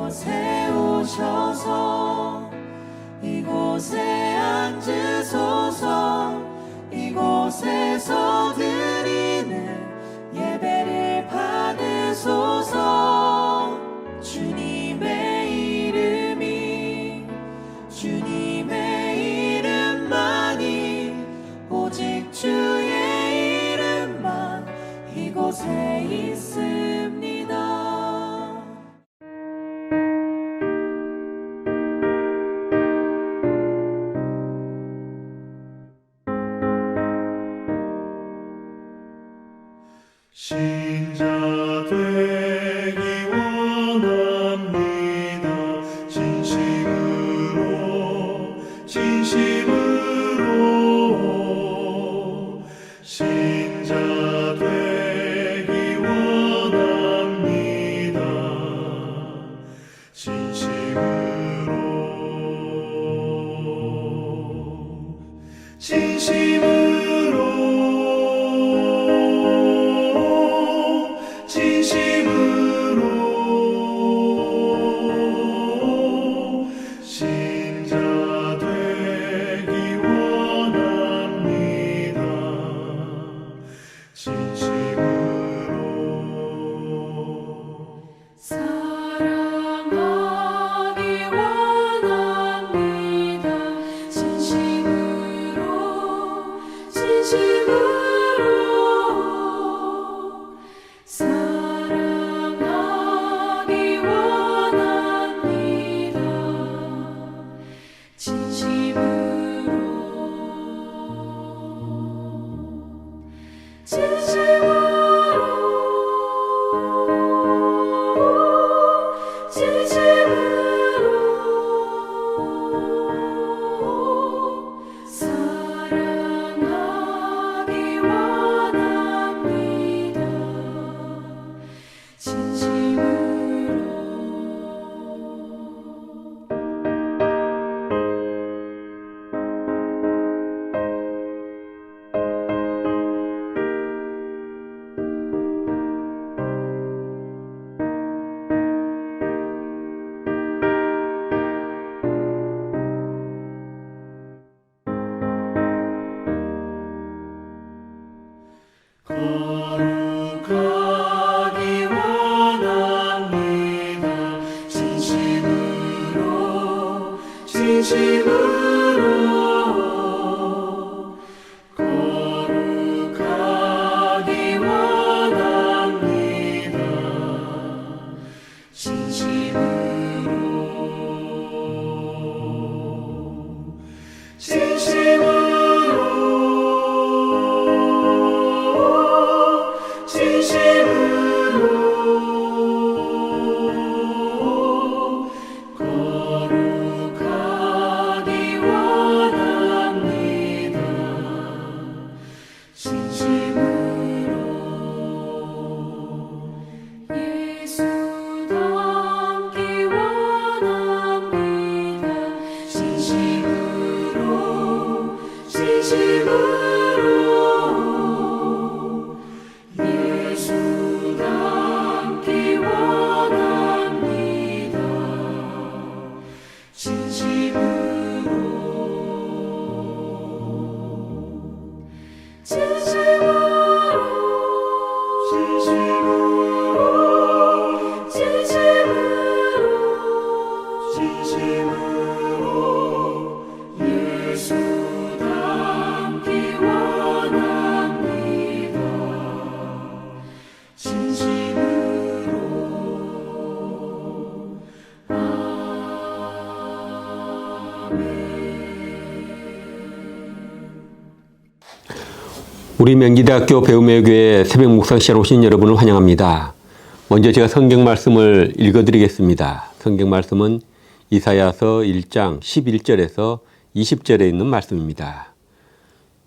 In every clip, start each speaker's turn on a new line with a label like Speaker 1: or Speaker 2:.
Speaker 1: 이곳에 오셔서 이곳에 앉으소서. 이곳에서 드리는 예배를 받으소서. 주님의 이름만이 오직 주의 이름만 이곳에 있습니다.
Speaker 2: 신자 되기 원합니다. 진심으로 신자 되기 원합니다. 진심으로 신자 되기 원합니다. 진심으로
Speaker 1: 사랑하기 원합니다. 진심으로 사랑하기 원합니다. 사랑하기 원합니다.
Speaker 2: 거룩하기 원합니다. 진심으로 거룩하기 원합니다. 거룩하기 원합니다.
Speaker 1: 예수 닮기 원합니다. 진심으로 예수 닮기 원합니다.
Speaker 2: 진심으로
Speaker 1: 예수 닮기 원합니다.
Speaker 3: 우리 명지대학교 배움의 교회 새벽 묵상 시간 오신 여러분을 환영합니다. 먼저 제가 성경 말씀을 읽어드리겠습니다. 성경 말씀은 이사야서 1장 11절에서 20절에 있는 말씀입니다.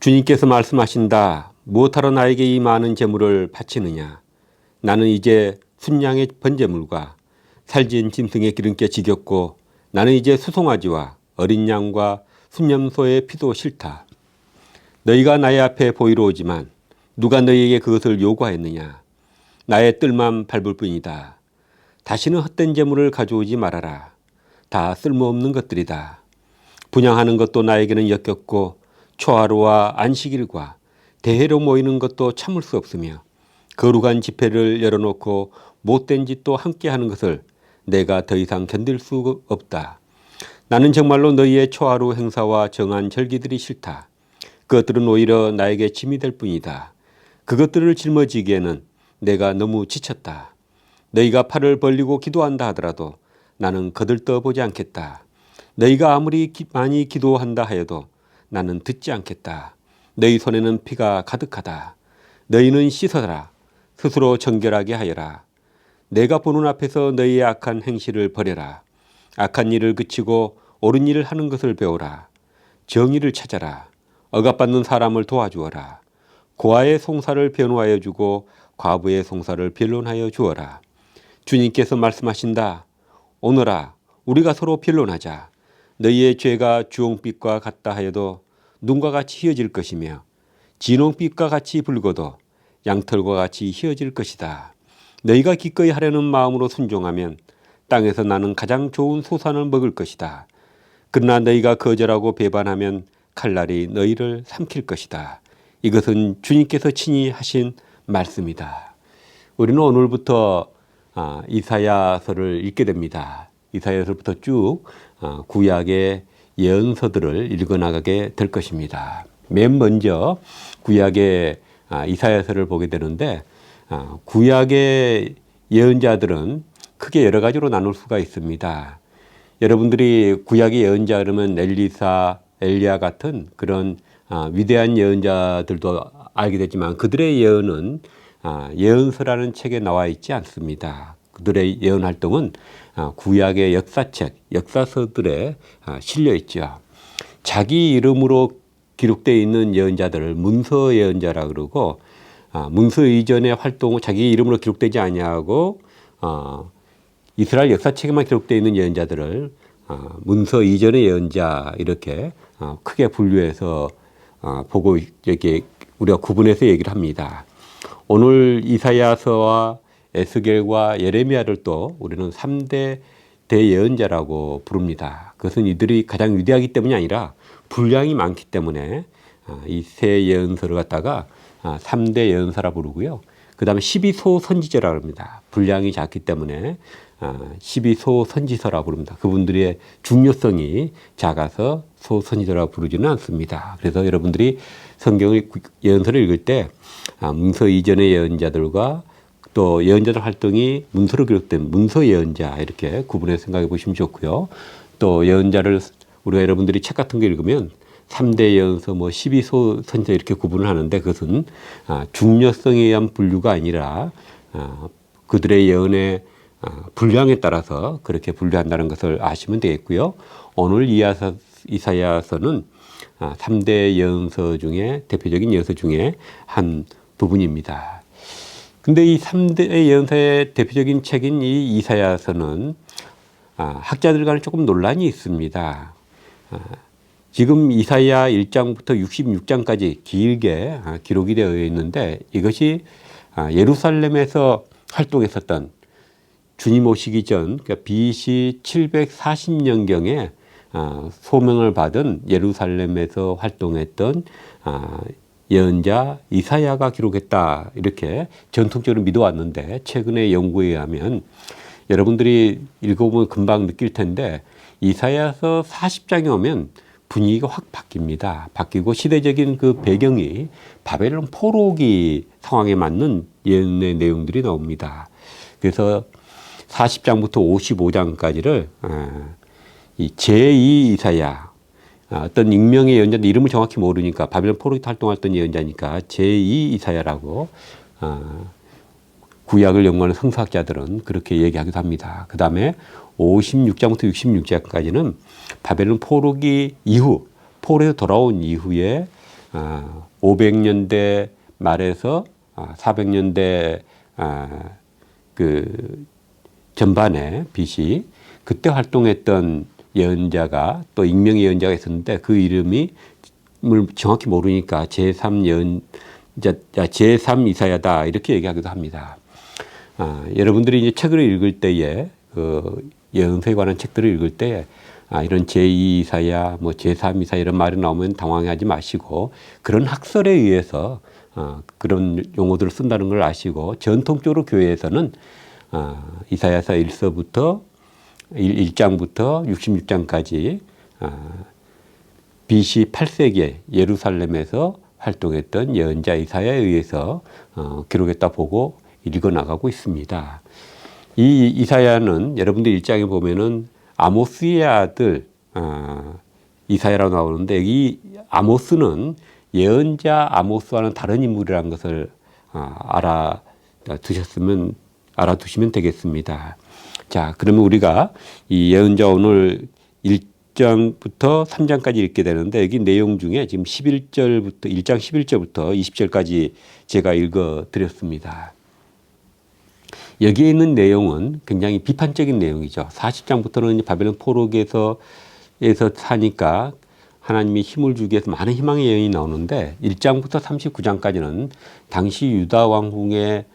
Speaker 3: 주님께서 말씀하신다. 무엇하러 나에게 이 많은 재물을 바치느냐. 나는 이제 순양의 번제물과 살진 짐승의 기름께 지겹고 나는 이제 수송아지와 어린 양과 순염소의 피도 싫다. 너희가 나의 앞에 보이러 오지만 누가 너희에게 그것을 요구하였느냐. 나의 뜰만 밟을 뿐이다. 다시는 헛된 재물을 가져오지 말아라. 다 쓸모없는 것들이다. 분양하는 것도 나에게는 역겹고 초하루와 안식일과 대회로 모이는 것도 참을 수 없으며 거룩한 집회를 열어놓고 못된 짓도 함께하는 것을 내가 더 이상 견딜 수 없다. 나는 정말로 너희의 초하루 행사와 정한 절기들이 싫다. 그것들은 오히려 나에게 짐이 될 뿐이다. 그것들을 짊어지기에는 내가 너무 지쳤다. 너희가 팔을 벌리고 기도한다 하더라도 나는 거들떠보지 않겠다. 너희가 아무리 많이 기도한다 하여도 나는 듣지 않겠다. 너희 손에는 피가 가득하다. 너희는 씻어라. 스스로 정결하게 하여라. 내가 보는 앞에서 너희의 악한 행실을 버려라. 악한 일을 그치고 옳은 일을 하는 것을 배우라. 정의를 찾아라. 억압받는 사람을 도와주어라. 고아의 송사를 변호하여 주고 과부의 송사를 변론하여 주어라. 주님께서 말씀하신다. 오너라 우리가 서로 변론하자. 너희의 죄가 주홍빛과 같다 하여도 눈과 같이 희어질 것이며 진홍빛과 같이 붉어도 양털과 같이 희어질 것이다. 너희가 기꺼이 하려는 마음으로 순종하면 땅에서 나는 가장 좋은 소산을 먹을 것이다. 그러나 너희가 거절하고 배반하면 칼날이 너희를 삼킬 것이다. 이것은 주님께서 친히 하신 말씀이다. 우리는 오늘부터 이사야서를 읽게 됩니다. 이사야서부터 쭉 구약의 예언서들을 읽어나가게 될 것입니다. 맨 먼저 구약의 이사야서를 보게 되는데 구약의 예언자들은 크게 여러 가지로 나눌 수가 있습니다. 여러분들이 구약의 예언자 그러면 엘리사, 엘리야 같은 그런 위대한 예언자들도 알게 됐지만 그들의 예언은 예언서라는 책에 나와 있지 않습니다. 그들의 예언 활동은 구약의 역사책, 역사서들에 실려 있죠. 자기 이름으로 기록되어 있는 예언자들을 문서 예언자라 그러고 문서 이전의 활동은 자기 이름으로 기록되지 아니하고 이스라엘 역사책에만 기록되어 있는 예언자들을 문서 이전의 예언자 이렇게 크게 분류해서 보고 이렇게 우리가 구분해서 얘기를 합니다. 오늘 이사야서와 에스겔과 예레미야를 또 우리는 3대 대예언자라고 부릅니다. 그것은 이들이 가장 위대하기 때문이 아니라 분량이 많기 때문에 이 세 예언서를 갖다가 3대 예언서라 부르고요. 그 다음에 12소 선지자라고 합니다. 분량이 작기 때문에 12소 선지서라고 부릅니다. 그분들의 중요성이 작아서 소선지자라고 부르지는 않습니다. 그래서 여러분들이 성경의 예언서를 읽을 때 문서 이전의 예언자들과 또 예언자들 활동이 문서로 기록된 문서 예언자 이렇게 구분해서 생각해 보시면 좋고요. 또 예언자를 우리가 여러분들이 책 같은 거 읽으면 3대 예언서 12소 선지자 이렇게 구분을 하는데 그것은 중요성에 의한 분류가 아니라 그들의 예언의 분량에 따라서 그렇게 분류한다는 것을 아시면 되겠고요. 오늘 이사야서는 3대 예언서 중에 대표적인 예언서 중에 한 부분입니다. 근데 이 3대 예언서의 대표적인 책인 이 이사야서는 학자들 간에 조금 논란이 있습니다. 지금 이사야 1장부터 66장까지 길게 기록이 되어 있는데 이것이 예루살렘에서 활동했었던 주님 오시기 전 그러니까 BC 740년경에 소명을 받은 예루살렘에서 활동했던 예언자 이사야가 기록했다 이렇게 전통적으로 믿어왔는데 최근의 연구에 의하면 여러분들이 읽어보면 금방 느낄 텐데 이사야서 40장에 오면 분위기가 확 바뀝니다. 바뀌고 시대적인 그 배경이 바벨론 포로기 상황에 맞는 예언의 내용들이 나옵니다. 그래서 40장부터 55장까지를 이 제2 이사야 어떤 익명의 예언자인데 이름을 정확히 모르니까 바벨론 포로기 활동했던 예언자니까 제2 이사야라고 구약을 연구하는 성서학자들은 그렇게 얘기하기도 합니다. 그 다음에 56장부터 66장까지는 바벨론 포로기 이후 포로에서 돌아온 이후에 500년대 말에서 400년대 그 전반에 BC 그때 활동했던 예언자가 또 익명 예언자가 있었는데 그 이름이 정확히 모르니까 제3 이사야다 이렇게 얘기하기도 합니다. 여러분들이 이제 책을 읽을 때에 예언서에 관한 책들을 읽을 때 이런 제2 이사야, 뭐 제3 이사야 이런 말이 나오면 당황하지 마시고 그런 학설에 의해서 그런 용어들을 쓴다는 걸 아시고 전통적으로 교회에서는 이사야서 1서부터 1장부터 66장까지 BC 8세기에 예루살렘에서 활동했던 예언자 이사야에 의해서 기록했다 보고 읽어 나가고 있습니다. 이 이사야는 여러분들 1장에 보면은 아모스의 아들 이사야라고 나오는데 이 아모스는 예언자 아모스와는 다른 인물이라는 것을 알아두시면 되겠습니다. 자, 그러면 우리가 이 예언자 오늘 1장부터 3장까지 읽게 되는데 여기 내용 중에 지금 1장 11절부터 20절까지 제가 읽어 드렸습니다. 여기에 있는 내용은 굉장히 비판적인 내용이죠. 40장부터는 바벨론 포로기에서 사니까 하나님이 힘을 주기 위해서 많은 희망의 예언이 나오는데 1장부터 39장까지는 당시 유다 왕궁의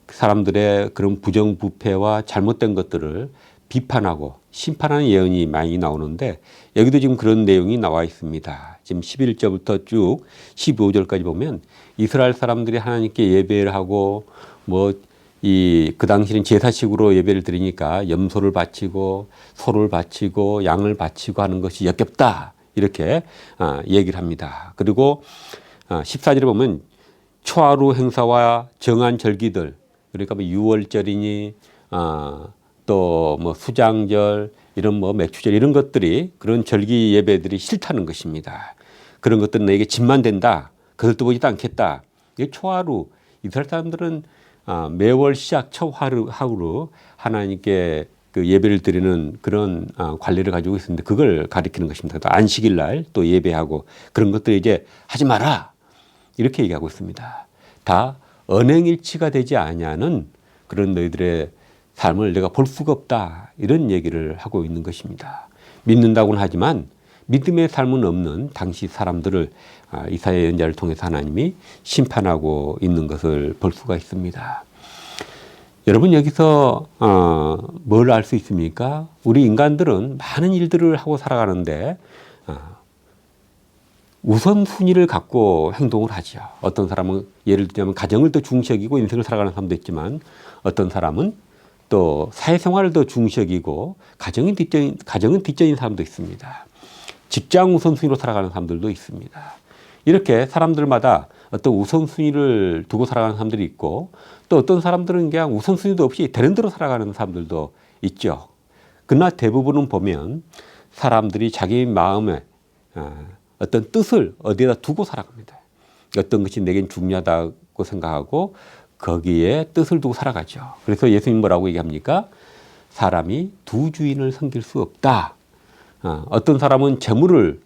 Speaker 3: 사람들의 그런 부정부패와 잘못된 것들을 비판하고 심판하는 예언이 많이 나오는데 여기도 지금 그런 내용이 나와 있습니다. 지금 11절부터 쭉 15절까지 보면 이스라엘 사람들이 하나님께 예배를 하고 그 당시는 제사식으로 예배를 드리니까 염소를 바치고 소를 바치고 양을 바치고 하는 것이 역겹다. 이렇게 얘기를 합니다. 그리고 14절에 보면 초하루 행사와 정한 절기들, 그러니까 유월절이니 또 수장절, 이런 매추절 이런 것들이 그런 절기 예배들이 싫다는 것입니다. 그런 것들은 내게 짐만 된다. 그것도 보지도 않겠다. 이게 초하루, 이스라엘 사람들은 매월 시작 첫 하루로 하나님께 그 예배를 드리는 그런 관리를 가지고 있었는데 그걸 가리키는 것입니다. 또 안식일 날 또 예배하고 그런 것들 이제 하지 마라 이렇게 얘기하고 있습니다. 다 언행일치가 되지 아니하는 그런 너희들의 삶을 내가 볼 수가 없다 이런 얘기를 하고 있는 것입니다. 믿는다고는 하지만 믿음의 삶은 없는 당시 사람들을 이사야 예언자를 통해서 하나님이 심판하고 있는 것을 볼 수가 있습니다. 여러분 여기서 뭘 알 수 있습니까? 우리 인간들은 많은 일들을 하고 살아가는데 우선순위를 갖고 행동을 하죠. 어떤 사람은 예를 들자면 가정을 더 중시 여기고 인생을 살아가는 사람도 있지만 어떤 사람은 또 사회생활을 더 중시 여기고 가정은 뒷전인 사람도 있습니다. 직장 우선순위로 살아가는 사람들도 있습니다. 이렇게 사람들마다 어떤 우선순위를 두고 살아가는 사람들이 있고 또 어떤 사람들은 그냥 우선순위도 없이 되는 대로 살아가는 사람들도 있죠. 그러나 대부분은 보면 사람들이 자기 마음에 어떤 뜻을 어디에다 두고 살아갑니다. 어떤 것이 내겐 중요하다고 생각하고 거기에 뜻을 두고 살아가죠. 그래서 예수님 뭐라고 얘기합니까? 사람이 두 주인을 섬길 수 없다. 어떤 사람은 재물을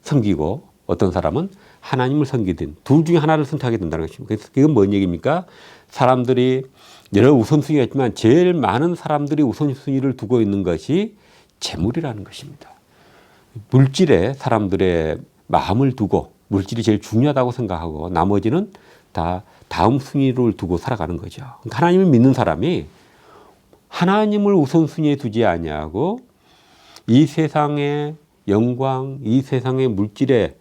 Speaker 3: 섬기고 어떤 사람은 하나님을 섬기든 둘 중에 하나를 선택하게 된다는 것입니다. 그래서 이건 뭔 얘기입니까? 사람들이 여러 우선순위가 있지만 제일 많은 사람들이 우선순위를 두고 있는 것이 재물이라는 것입니다. 물질에 사람들의 마음을 두고 물질이 제일 중요하다고 생각하고 나머지는 다 다음 순위를 두고 살아가는 거죠. 그러니까 하나님을 믿는 사람이 하나님을 우선순위에 두지 아니하고 이 세상의 영광, 이 세상의 물질에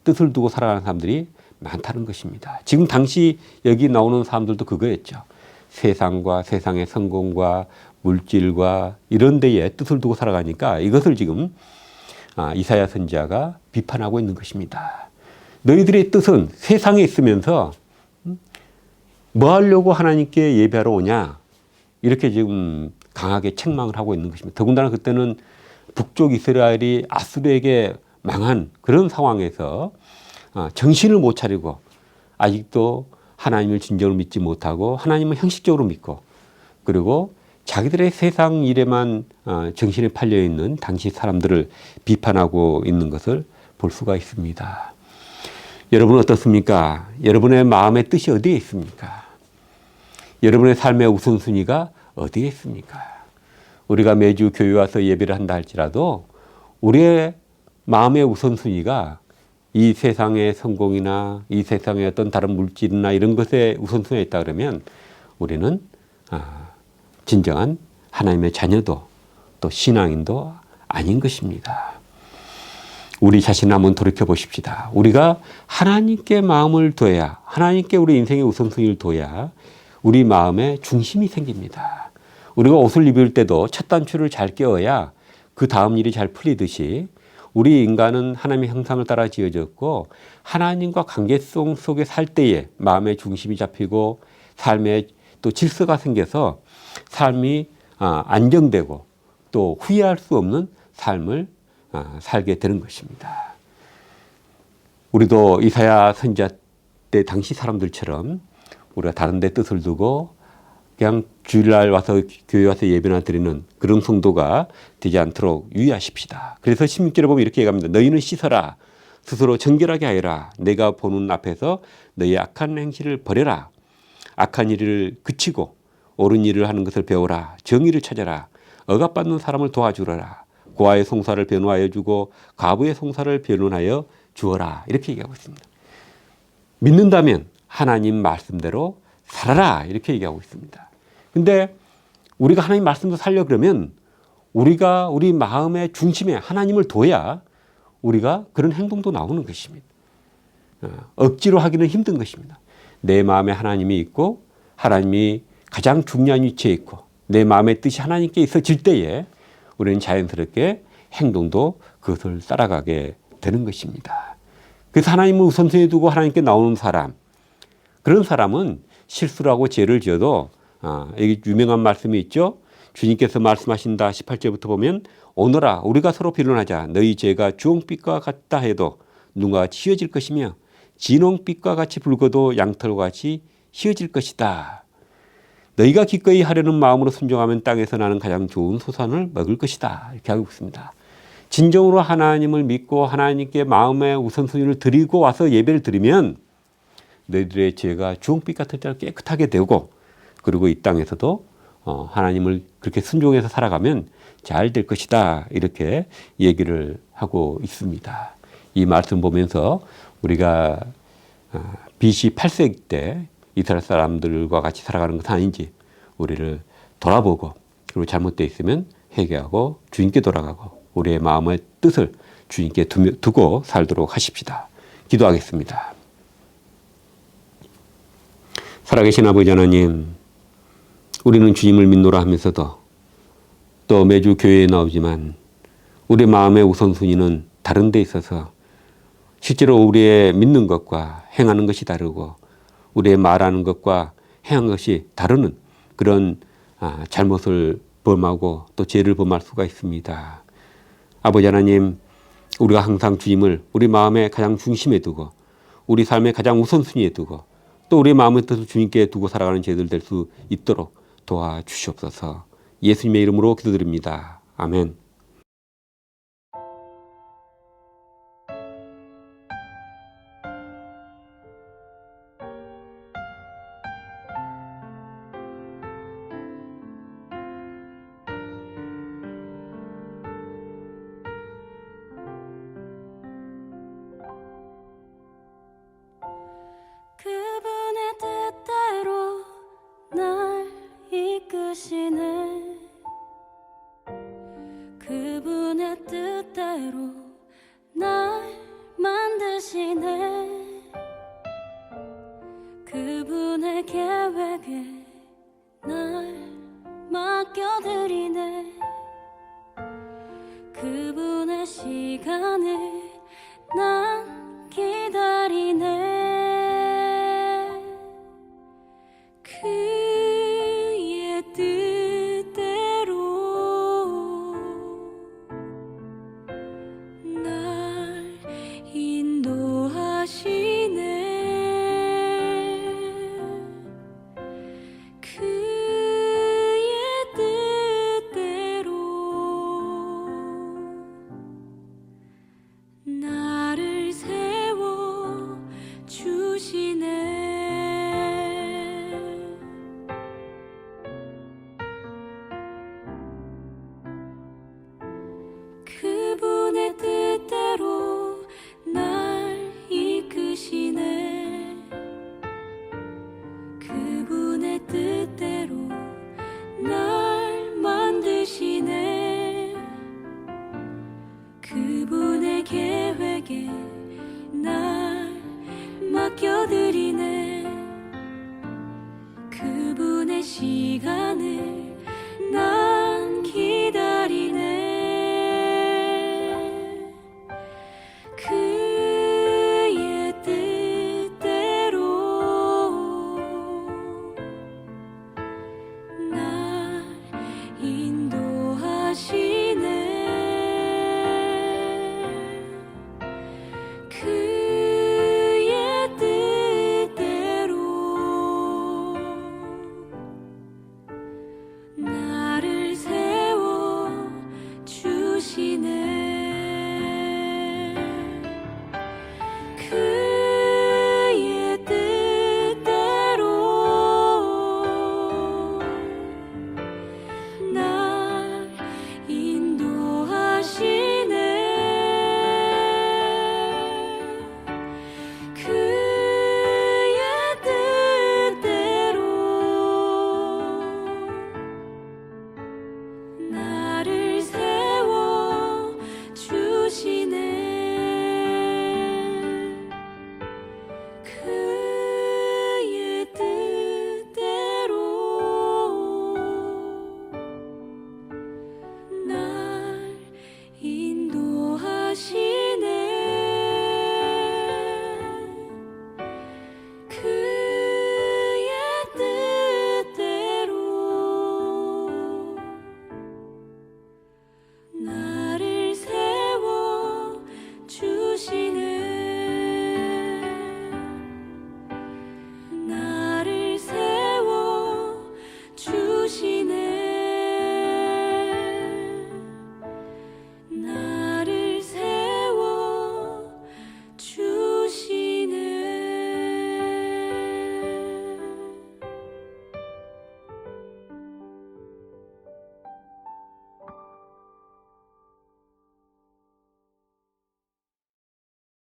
Speaker 3: 뜻을 두고 살아가는 사람들이 많다는 것입니다. 지금 당시 여기 나오는 사람들도 그거였죠. 세상과 세상의 성공과 물질과 이런 데에 뜻을 두고 살아가니까 이것을 지금 이사야 선지자가 비판하고 있는 것입니다. 너희들의 뜻은 세상에 있으면서 뭐 하려고 하나님께 예배하러 오냐 이렇게 지금 강하게 책망을 하고 있는 것입니다. 더군다나 그때는 북쪽 이스라엘이 아수르에게 망한 그런 상황에서 정신을 못 차리고 아직도 하나님을 진정으로 믿지 못하고 하나님은 형식적으로 믿고 그리고 자기들의 세상 일에만 정신이 팔려 있는 당시 사람들을 비판하고 있는 것을 볼 수가 있습니다. 여러분 어떻습니까? 여러분의 마음의 뜻이 어디에 있습니까? 여러분의 삶의 우선순위가 어디에 있습니까? 우리가 매주 교회 와서 예배를 한다 할지라도 우리의 마음의 우선순위가 이 세상의 성공이나 이 세상의 어떤 다른 물질이나 이런 것에 우선순위가 있다 그러면 우리는 진정한 하나님의 자녀도 또 신앙인도 아닌 것입니다. 우리 자신을 한번 돌이켜 보십시다. 우리가 하나님께 마음을 둬야, 하나님께 우리 인생의 우선순위를 둬야 우리 마음에 중심이 생깁니다. 우리가 옷을 입을 때도 첫 단추를 잘 끼워야 그 다음 일이 잘 풀리듯이 우리 인간은 하나님의 형상을 따라 지어졌고 하나님과 관계성 속에 살 때에 마음의 중심이 잡히고 삶에 또 질서가 생겨서 삶이 안정되고 또 후회할 수 없는 삶을 살게 되는 것입니다. 우리도 이사야 선지자 때 당시 사람들처럼 우리가 다른 데 뜻을 두고 그냥 주일날 와서 교회 와서 예배나 드리는 그런 성도가 되지 않도록 유의하십시다. 그래서 16절에 보면 이렇게 얘기합니다. 너희는 씻어라. 스스로 정결하게 하여라. 내가 보는 앞에서 너희의 악한 행실을 버려라. 악한 일을 그치고 옳은 일을 하는 것을 배워라. 정의를 찾아라. 억압받는 사람을 도와주라. 고아의 송사를 변호하여 주고 과부의 송사를 변호하여 주어라. 이렇게 얘기하고 있습니다. 믿는다면 하나님 말씀대로 살아라. 이렇게 얘기하고 있습니다. 근데 우리가 하나님 말씀도 살려 그러면 우리가 우리 마음의 중심에 하나님을 둬야 우리가 그런 행동도 나오는 것입니다. 억지로 하기는 힘든 것입니다. 내 마음에 하나님이 있고 하나님이 가장 중요한 위치에 있고 내 마음의 뜻이 하나님께 있어질 때에 우리는 자연스럽게 행동도 그것을 따라가게 되는 것입니다. 그래서 하나님을 우선순위에 두고 하나님께 나오는 사람, 그런 사람은 실수를 하고 죄를 지어도 여기 유명한 말씀이 있죠. 주님께서 말씀하신다 18절부터 보면 오너라 우리가 서로 변론하자. 너희 죄가 주홍빛과 같다 해도 눈과 같이 휘어질 것이며 진홍빛과 같이 붉어도 양털과 같이 휘어질 것이다. 너희가 기꺼이 하려는 마음으로 순종하면 땅에서 나는 가장 좋은 소산을 먹을 것이다. 이렇게 하고 있습니다. 진정으로 하나님을 믿고 하나님께 마음의 우선순위를 드리고 와서 예배를 드리면 너희들의 죄가 주홍빛 같을 때 깨끗하게 되고 그리고 이 땅에서도 하나님을 그렇게 순종해서 살아가면 잘 될 것이다. 이렇게 얘기를 하고 있습니다. 이 말씀 보면서 우리가 BC 8세기 때 이스라엘 사람들과 같이 살아가는 것은 아닌지 우리를 돌아보고 그리고 잘못되어 있으면 회개하고 주님께 돌아가고 우리의 마음의 뜻을 주님께 두고 살도록 하십시다. 기도하겠습니다. 살아계신 아버지 하나님, 우리는 주님을 믿노라 하면서도 또 매주 교회에 나오지만 우리 마음의 우선순위는 다른 데 있어서 실제로 우리의 믿는 것과 행하는 것이 다르고 우리의 말하는 것과 행한 것이 다르는 그런 잘못을 범하고 또 죄를 범할 수가 있습니다. 아버지 하나님, 우리가 항상 주님을 우리 마음의 가장 중심에 두고 우리 삶의 가장 우선순위에 두고 또 우리의 마음의 뜻을 주님께 두고 살아가는 죄들 될 수 있도록 도와주시옵소서. 예수님의 이름으로 기도드립니다. 아멘.
Speaker 1: 그분의 뜻대로 날 이끄시네. 그분의 뜻대로 날 만드시네. 그분의 계획에 날 맡겨드리네. 그분의 시간을 난 기다리네. 그의 뜻대로 날 인도하시네. 그의 뜻대로 나를 맡겨드리네 그분의 시간을